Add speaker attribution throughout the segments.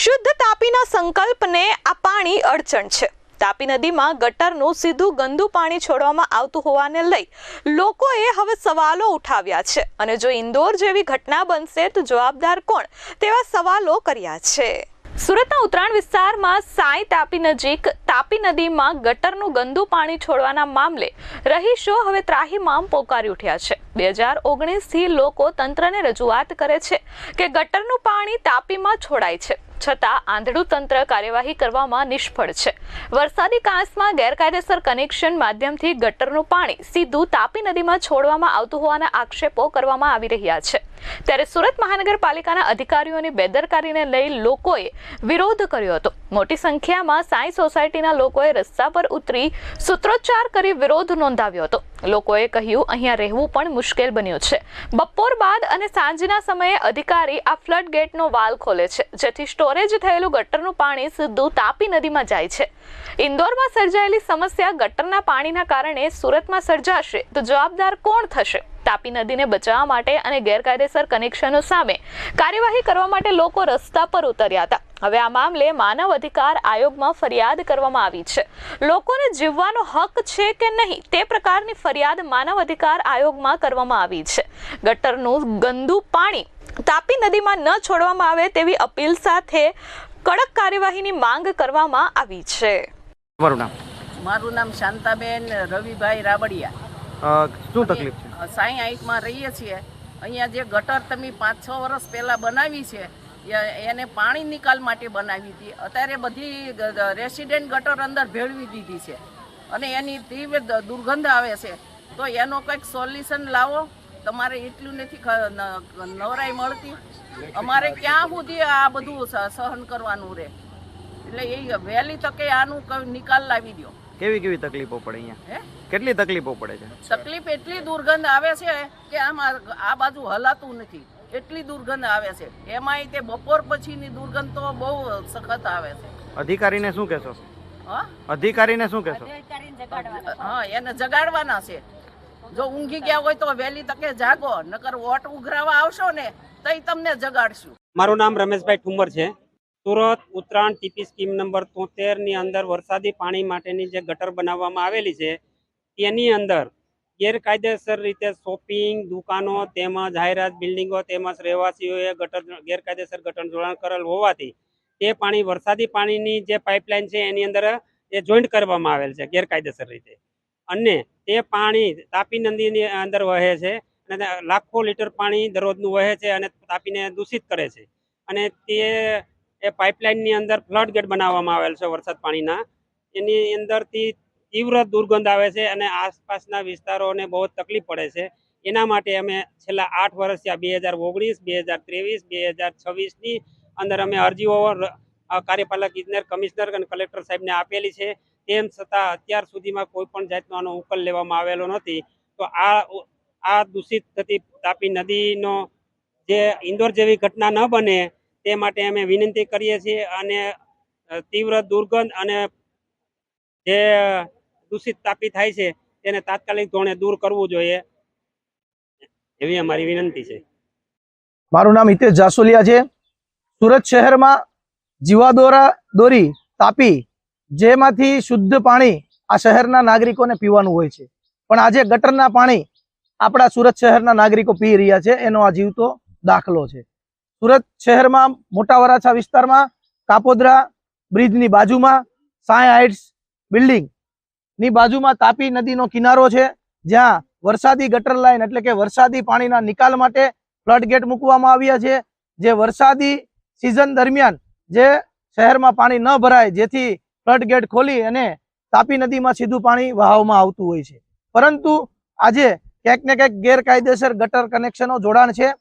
Speaker 1: શુદ્ધ તાપીના સંકલ્પને આ પાણી અડચણ છે। તાપી નદીમાં ગટરનું સીધું ગંદુ પાણી છોડવામાં આવતું હોવાને લઈ લોકોએ હવે સવાલો ઉઠાવ્યા છે અને જો ઇન્દોર જેવી ઘટના બનશે તો જવાબદાર કોણ તેવા સવાલો કર્યા છે। સુરતના ઉત્તરાયણ વિસ્તારમાં સાંઈ તાપી નજીક તાપી નદીમાં ગટરનું ગંદુ પાણી છોડવાના મામલે રહીશો હવે ત્રાહિમામ પોકારી ઉઠ્યા છે। 2019થી લોકો તંત્રને રજૂઆત કરે છે કે ગટરનું પાણી તાપીમાં છોડાય છે, છતાં આંધળું તંત્ર કાર્યવાહી કરવામાં નિષ્ફળ છે। વરસાદી કાંસમાં ગેરકાયદેસર કનેક્શન માધ્યમથી ગટરનું પાણી સીધું તાપી નદીમાં છોડવામાં આવતું હોવાના આક્ષેપો કરવામાં આવી રહ્યા છે। ત્યારે સુરત મહાનગરપાલિકાના અધિકારીઓની બેદરકારીને લઈ લોકોએ વિરોધ કર્યો હતો। મોટી સંખ્યામાં સાંઈ સોસાયટીના લોકોએ રસ્તા પર ઉતરી સૂત્રોચ્ચાર કરી વિરોધ નોંધાવ્યો હતો। લોકોએ કહ્યું, અહીંયા રહેવું પણ મુશ્કેલ બન્યું છે। બપોર બાદ અને સાંજના સમયે અધિકારી આ ફ્લડ ગેટનો વાલ ખોલે છે, જેથી સ્ટોરેજ થયેલું ગટરનું પાણી સીધું તાપી નદીમાં જાય છે। ઇન્દોરમાં સર્જાયેલી સમસ્યા ગટરના પાણીના કારણે સુરતમાં સર્જાશે તો જવાબદાર કોણ થશે? તાપી નદીને બચાવવા માટે અને ગેરકાયદેસર કનેક્શનો સામે કાર્યવાહી કરવા માટે લોકો રસ્તા પર ઉતર્યા હતા। હવે આ મામલે માનવ અધિકાર આયોગમાં ફરિયાદ કરવામાં આવી છે। લોકોને જીવવાનો હક છે કે નહીં તે પ્રકારની ફરિયાદ માનવ અધિકાર આયોગમાં કરવામાં આવી છે। ગટરનું ગંદુ પાણી તાપી નદીમાં ન છોડવામાં આવે તેવી અપીલ સાથે કડક કાર્યવાહીની માંગ કરવામાં આવી છે।
Speaker 2: મારું નામ શાંતાબેન રવિભાઈ રાબડિયા।
Speaker 3: શું તકલીફ છે?
Speaker 2: સાંઈ હાઈટમાં રહીએ છીએ। અહીંયા જે ગટર તમે 5-6 વર્ષ પહેલાં બનાવી છે એને પાણી નિકાલ માટે બનાવી હતી, અત્યારે બધી રેસિડેન્ટ ગટર અંદર ભેળવી દીધી છે અને એની તીવ્ર દુર્ગંધ આવે છે। તો એનો કંઈક સોલ્યુશન લાવો। તમારે એટલું નથી નવરાઈ મળતી, અમારે ક્યાં સુધી આ બધું સહન કરવાનું રહે? એટલે એ વહેલી તકે આનું નિકાલ લાવી દો।
Speaker 3: કેવી તકલીફો પડે અહીંયા? કેટલી તકલીફો પડે છે?
Speaker 2: તકલીફ એટલી દુર્ગંધ આવે છે કે આ બાજુ હલાતું નથી, એટલી દુર્ગંધ આવે છે। એમાંય તે બપોર પછીની દુર્ગંધ તો બહુ સખત આવે છે।
Speaker 3: અધિકારીને શું કહેશો?
Speaker 2: હા,
Speaker 3: અધિકારીને શું કહેશો?
Speaker 2: હા, એને જગાડવાના છે। જો ઊંઘી ગયા હોય તો વહેલી તકે જાગો, નકર વોટ ઉઘરાવા આવશો ને તઈ તમને જગાડશું।
Speaker 4: મારું નામ રમેશભાઈ ઠુમર છે। Surat Uttarayan TP scheme number 73 ની અંદર વરસાદી પાણી માટેની જે ગટર બનાવવામાં આવેલી છે તેની અંદર ગેરકાયદેસર રીતે શોપિંગ દુકાનો તેમજ જાહેરાત બિલ્ડિંગો તેમજ રહેવાસીઓએ ગેરકાયદેસર ગટર જોડાણ કરેલ હોવાથી તે પાણી વરસાદી પાણીની જે પાઇપલાઇન છે એની અંદર એ જોઈન્ટ કરવામાં આવેલ છે ગેરકાયદેસર રીતે, અને તે પાણી તાપી નદીની અંદર વહે છે અને લાખો લીટર પાણી દરરોજનું વહે છે અને તાપીને દૂષિત કરે છે। અને એ પાઇપલાઇનની અંદર ફ્લડ ગેટ બનાવવામાં આવેલ છે વરસાદ પાણીના, એની અંદરથી તીવ્ર દુર્ગંધ આવે છે અને આસપાસના વિસ્તારોને બહુ તકલીફ પડે છે। એના માટે અમે છેલ્લા 8 વર્ષથી 2019, 2023, 2026ની અંદર અમે અરજીઓ કાર્યપાલક ઇજનેર, કમિશનર અને કલેક્ટર સાહેબને આપેલી છે। તેમ છતાં અત્યાર સુધીમાં કોઈ પણ જાતનો આનો ઉકેલ લેવામાં આવેલો નથી। તો આ દૂષિત થતી તાપી નદીનો જે ઇન્દોર જેવી ઘટના ન બને તે માટે અમે વિનંતી કરીએ છીએ અને તીવ્ર દુર્ગંધ અને જે દૂષિત તાપી થાય છે તેને તાત્કાલિક ધોરણે દૂર કરવું જોઈએ એવી અમારી વિનંતી છે।
Speaker 5: મારું નામ હિતેશ જાસોલિયા છે। સુરત શહેરમાં જીવાદોરી તાપી જેમાંથી શુદ્ધ પાણી આ શહેરના નાગરિકોને પીવાનું હોય છે, પણ આજે ગટરના પાણી આપણા સુરત શહેરના નાગરિકો પી રહ્યા છે, એનો આ જીવતો દાખલો છે। સુરત શહેરમાં મોટા વરાછા વિસ્તારમાં કાપોદ્રા બ્રિજની બાજુમાં સાંઈ હાઇટ્સ બિલ્ડિંગ ની બાજુમાં તાપી નદીનો કિનારો છે, જ્યાં વરસાદી ગટર લાઈન એટલે કે વરસાદી પાણીના નિકાલ માટે ફ્લડ ગેટ મૂકવામાં આવ્યા છે। જે વરસાદી સિઝન દરમિયાન જે શહેરમાં પાણી ન ભરાય, જેથી ફ્લડ ગેટ ખોલી અને તાપી નદીમાં સીધું પાણી વહાવવામાં આવતું હોય છે, પરંતુ આજે ક્યાંક ને ક્યાંક ગેરકાયદેસર ગટર કનેક્શનો જોડાણ છે।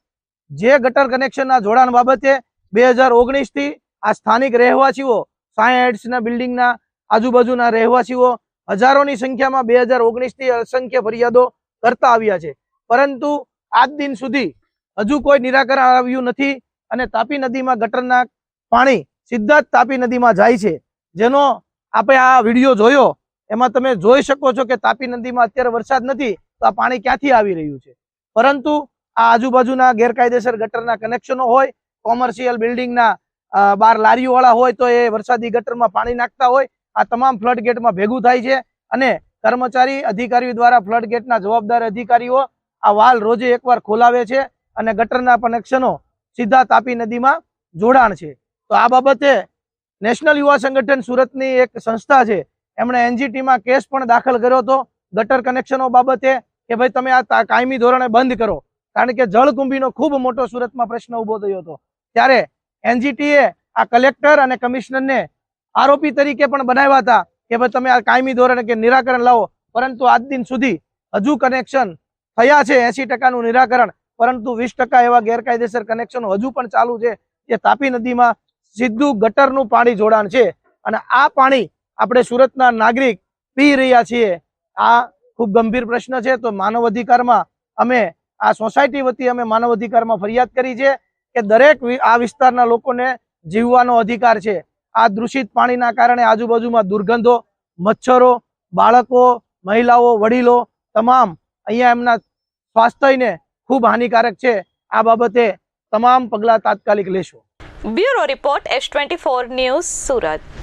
Speaker 5: જે ગટર કનેક્શનના જોડાણ બાબતે 2019થી આ સ્થાનિક રહેવાસીઓ સાંઈ હાઇટ્સના બિલ્ડિંગના આજુબાજુના રહેવાસીઓ હજારોની સંખ્યામાં 2019થી અસંખ્ય ફરિયાદો કરતા આવ્યા છે, પરંતુ આજ દિન સુધી હજુ કોઈ નિરાકરણ આવ્યું નથી અને તાપી નદીમાં ગટરના પાણી સીધા જ તાપી નદીમાં જાય છે। જેનો આપણે આ વિડીયો જોયો એમાં તમે જોઈ શકો છો કે તાપી નદીમાં અત્યારે વરસાદ નથી તો આ પાણી ક્યાંથી આવી રહ્યું છે, પરંતુ આ આજુબાજુના ગેરકાયદેસર ગટરના કનેક્શનો હોય, કોમર્શિયલ બિલ્ડિંગના બાર લારીઓવાળા હોય તો એ વરસાદી ગટરમાં પાણી નાખતા હોય. આ તમામ ફ્લડ ગેટમાં ભેગું થાય છે અને કર્મચારી અધિકારીઓ દ્વારા ફ્લડ ગેટના જવાબદાર અધિકારીઓ આ વાલ રોજે એકવાર ખોલાવે છે અને ગટરના કનેક્શનો સીધા તાપી નદીમાં જોડાણ છે. તો આ બાબતે નેશનલ યુવા સંગઠન સુરતની એક સંસ્થા છે, એમણે એનજીટીમાં કેસ પણ દાખલ કર્યો હતો ગટર કનેક્શનો બાબતે કે ભાઈ તમે આ કાયમી ધોરણે બંધ કરો, કારણ કે જળકુંભીનો ખૂબ મોટો સુરતમાં પ્રશ્ન ઉભો થયો હતો. ત્યારે એનજીટીએ આ કલેક્ટર અને કમિશનરને આરોપી તરીકે પણ બનાવ્યા હતા કે ભાઈ તમે આ કાયમી ધોરણે કે નિરાકરણ લાવો, પરંતુ આજ દિન સુધી હજુ કનેક્શન થયા છે 80%નું નિરાકરણ, પરંતુ 20% એવા ગેરકાયદેસર કનેક્શનો હજુ પણ ચાલુ છે જે તાપી નદીમાં સીધું ગટરનું પાણી જોડાણ છે અને આ પાણી આપણે સુરતના નાગરિક પી રહ્યા છીએ. આ ખૂબ ગંભીર પ્રશ્ન છે. તો માનવ અધિકારમાં અમે આ સોસાયટી વતી અમે માનવ અધિકારમાં ફરિયાદ કરી છે કે દરેક આ વિસ્તારના લોકોને જીવવાનો અધિકાર છે. આ દૂષિત પાણીના કારણે આજુબાજુમાં દુર્ગંધો, મચ્છરો, બાળકો, મહિલાઓ, વડીલો તમામ અહીંયા એમના સ્વાસ્થ્યને ખૂબ હાનિકારક છે. આ બાબતે તમામ પગલાં તાત્કાલિક લેશો.
Speaker 1: Bureau report S24 news Surat.